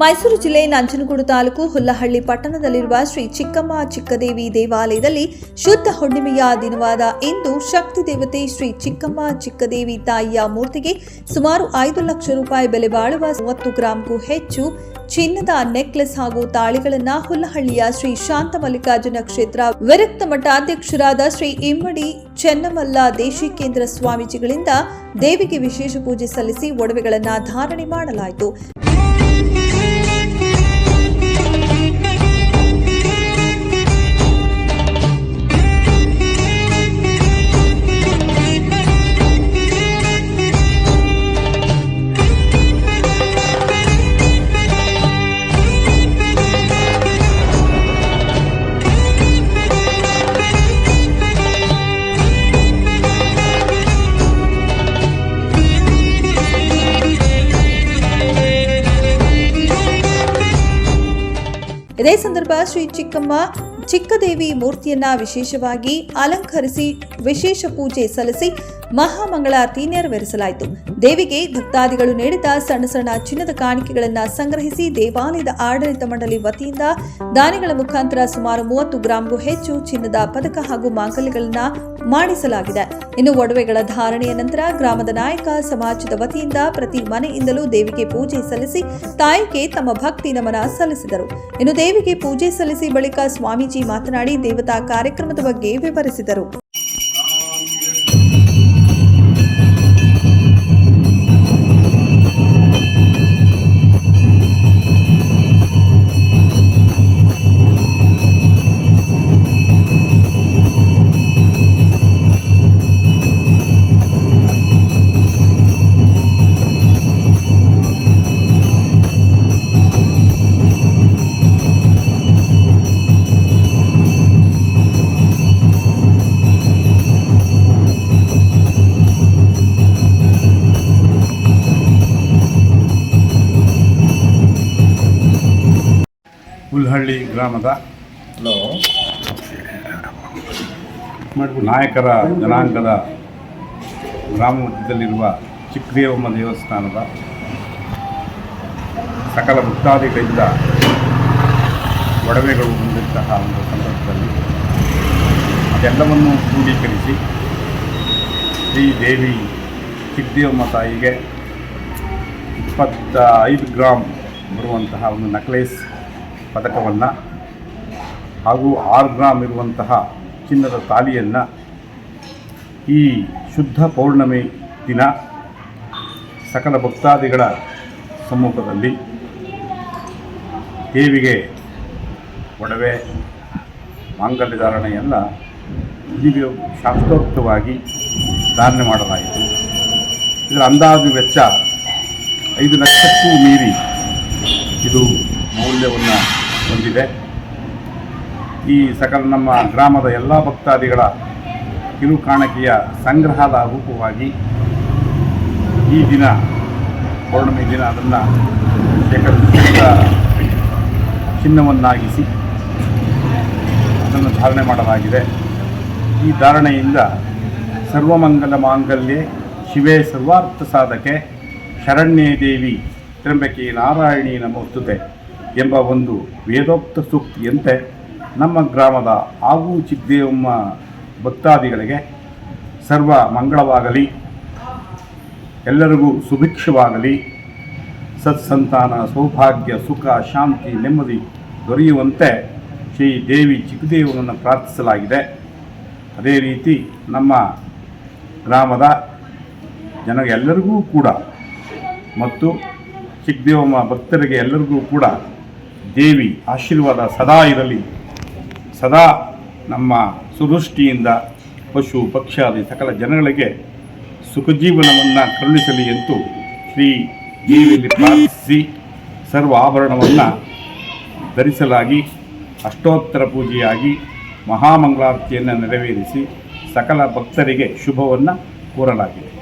ಮೈಸೂರು ಜಿಲ್ಲೆ ನಂಜನಗೂಡು ತಾಲೂಕು ಹುಲ್ಲಹಳ್ಳಿ ಪಟ್ಟಣದಲ್ಲಿರುವ ಶ್ರೀ ಚಿಕ್ಕಮ್ಮ ಚಿಕ್ಕದೇವಿ ದೇವಾಲಯದಲ್ಲಿ ಶುದ್ಧ ಹುಣ್ಣಿಮೆಯ ದಿನವಾದ ಇಂದು ಶಕ್ತಿ ದೇವತೆ ಶ್ರೀ ಚಿಕ್ಕಮ್ಮ ಚಿಕ್ಕದೇವಿ ತಾಯಿಯ ಮೂರ್ತಿಗೆ ಸುಮಾರು 5 ಲಕ್ಷ ರೂಪಾಯಿ ಬೆಲೆ ಬಾಳುವ 30 ಗ್ರಾಂಗೂ ಹೆಚ್ಚು ಚಿನ್ನದ ನೆಕ್ಲೆಸ್ ಹಾಗೂ ತಾಳಿಗಳನ್ನು ಹುಲ್ಲಹಳ್ಳಿಯ ಶ್ರೀ ಶಾಂತ ಮಲ್ಲಿಕಾರ್ಜುನ ಕ್ಷೇತ್ರ ವಿರಕ್ತ ಮಠಾಧ್ಯಕ್ಷರಾದ ಶ್ರೀ ಇಮ್ಮಡಿ ಚೆನ್ನಮಲ್ಲ ದೇಶಿಕೇಂದ್ರ ಸ್ವಾಮೀಜಿಗಳಿಂದ ದೇವಿಗೆ ವಿಶೇಷ ಪೂಜೆ ಸಲ್ಲಿಸಿ ಒಡವೆಗಳನ್ನು ಧಾರಣೆ ಮಾಡಲಾಯಿತು. ಇದೇ ಸಂದರ್ಭ ಶ್ರೀ ಚಿಕ್ಕಮ್ಮ ಚಿಕ್ಕದೇವಿ ಮೂರ್ತಿಯನ್ನ ವಿಶೇಷವಾಗಿ ಅಲಂಕರಿಸಿ ವಿಶೇಷ ಪೂಜೆ ಸಲ್ಲಿಸಿ ಮಹಾಮಂಗಳಾರತಿ ನೆರವೇರಿಸಲಾಯಿತು. ದೇವಿಗೆ ಭಕ್ತಾದಿಗಳು ನೀಡಿದ ಸಣ್ಣ ಚಿನ್ನದ ಕಾಣಿಕೆಗಳನ್ನು ಸಂಗ್ರಹಿಸಿ ದೇವಾಲಯದ ಆಡಳಿತ ಮಂಡಳಿ ವತಿಯಿಂದ ದಾನಿಗಳ ಮುಖಾಂತರ ಸುಮಾರು 30 ಗ್ರಾಂಗೂ ಹೆಚ್ಚು ಚಿನ್ನದ ಪದಕ ಹಾಗೂ ಮಾಂಗಲ್ಯಗಳನ್ನು ಮಾಡಿಸಲಾಗಿದೆ. ಇನ್ನು ಒಡವೆಗಳ ಧಾರಣೆಯ ನಂತರ ಗ್ರಾಮದ ನಾಯಕ ಸಮಾಜದ ವತಿಯಿಂದ ಪ್ರತಿ ಮನೆಯಿಂದಲೂ ದೇವಿಗೆ ಪೂಜೆ ಸಲ್ಲಿಸಿ ತಾಯಿಗೆ ತಮ್ಮ ಭಕ್ತಿ ನಮನ ಸಲ್ಲಿಸಿದರು. ಇನ್ನು ದೇವಿಗೆ ಪೂಜೆ ಸಲ್ಲಿಸಿ ಬಳಿಕ ಸ್ವಾಮೀಜಿ ಮಾತನಾಡಿ ದೇವತಾ ಕಾರ್ಯಕ್ರಮದ ಬಗ್ಗೆ ವಿವರಿಸಿದರು. ಹುಲ್ಲಹಳ್ಳಿ ಗ್ರಾಮದ ನಾಯಕರ ಜನಾಂಗದ ಗ್ರಾಮ ಮಧ್ಯದಲ್ಲಿರುವ ಚಿಕ್ಕದೇವಮ್ಮ ದೇವಸ್ಥಾನದ ಸಕಲ ಭಕ್ತಾದಿಗಳಿಂದ ಒಡವೆಗಳು ಹೊಂದಿದ್ದಂತಹ ಒಂದು ಸಂದರ್ಭದಲ್ಲಿ ಅದೆಲ್ಲವನ್ನು ಕ್ರೋಢೀಕರಿಸಿ ಶ್ರೀ ದೇವಿ ಚಿಕ್ಕದೇವಮ್ಮ ತಾಯಿಗೆ 25 ಗ್ರಾಂ ಬರುವಂತಹ ಒಂದು ನೆಕ್ಲೇಸ್ ಪದಕವನ್ನು ಹಾಗೂ 6 ಗ್ರಾಂ ಇರುವಂತಹ ಚಿನ್ನದ ತಾಲಿಯನ್ನು ಈ ಶುದ್ಧ ಪೌರ್ಣಮಿ ದಿನ ಸಕಲ ಭಕ್ತಾದಿಗಳ ಸಮ್ಮುಖದಲ್ಲಿ ದೇವಿಗೆ ಒಡವೆ ಮಾಂಗಲ್ಯ ಧಾರಣೆಯೆಲ್ಲ ಈಗ ಶಾಸ್ತ್ರೋಕ್ತವಾಗಿ ಧಾರಣೆ ಮಾಡಲಾಯಿತು. ಇದರ ಅಂದಾಜು ವೆಚ್ಚ 5 ಲಕ್ಷಕ್ಕೂ ಮೀರಿ ಇದು ಮೌಲ್ಯವನ್ನು ಹೊಂದಿದೆ. ಈ ಸಕಲ ನಮ್ಮ ಗ್ರಾಮದ ಎಲ್ಲ ಭಕ್ತಾದಿಗಳ ಕಿರುಕಾಣಿಕೆಯ ಸಂಗ್ರಹದ ರೂಪವಾಗಿ ಈ ದಿನ ಪೌರ್ಣಮಿ ದಿನ ಅದನ್ನು ಶೇಖರಿಸಿದ ಚಿನ್ನವನ್ನಾಗಿಸಿ ಅದನ್ನು ಧಾರಣೆ ಮಾಡಲಾಗಿದೆ. ಈ ಧಾರಣೆಯಿಂದ ಸರ್ವಮಂಗಲ ಮಾಂಗಲ್ಯೆ ಶಿವೇ ಸರ್ವಾರ್ಥ ಸಾಧಕೆ ಶರಣ್ಯೇ ದೇವಿ ತ್ರ್ಯಂಬಕೆ ನಾರಾಯಣಿ ನಮೋಸ್ತುತೆ ಎಂಬ ಒಂದು ವೇದೋಕ್ತ ಸೂಕ್ತಿಯಂತೆ ನಮ್ಮ ಗ್ರಾಮದ ಹಾಗೂ ಚಿಕ್ಕದೇವಮ್ಮ ಭಕ್ತಾದಿಗಳಿಗೆ ಸರ್ವ ಮಂಗಳವಾಗಲಿ, ಎಲ್ಲರಿಗೂ ಸುಭಿಕ್ಷವಾಗಲಿ, ಸತ್ಸಂತಾನ ಸೌಭಾಗ್ಯ ಸುಖ ಶಾಂತಿ ನೆಮ್ಮದಿ ದೊರೆಯುವಂತೆ ಶ್ರೀ ದೇವಿ ಚಿಕ್ಕದೇವನನ್ನು ಪ್ರಾರ್ಥಿಸಲಾಗಿದೆ. ಅದೇ ರೀತಿ ನಮ್ಮ ಗ್ರಾಮದ ಎಲ್ಲರಿಗೂ ಕೂಡ ಮತ್ತು ಚಿಕ್ಕದೇವಮ್ಮ ಭಕ್ತರಿಗೆ ಎಲ್ಲರಿಗೂ ಕೂಡ ದೇವಿ ಆಶೀರ್ವಾದ ಸದಾ ಇರಲಿ, ಸದಾ ನಮ್ಮ ಸುದೃಷ್ಟಿಯಿಂದ ಪಶು ಪಕ್ಷಾದಿ ಸಕಲ ಜನಗಳಿಗೆ ಸುಖಜೀವನವನ್ನು ಕರುಣಿಸಲಿ ಎಂದು ಶ್ರೀ ದೇವಿಯಲ್ಲಿ ಪ್ರಾರ್ಥಿಸಿ ಸರ್ವ ಆಭರಣವನ್ನು ಧರಿಸಲಾಗಿ ಅಷ್ಟೋತ್ತರ ಪೂಜೆಯಾಗಿ ಮಹಾಮಂಗಳಾರತಿಯನ್ನು ನೆರವೇರಿಸಿ ಸಕಲ ಭಕ್ತರಿಗೆ ಶುಭವನ್ನು ಕೋರಲಾಗಿದೆ.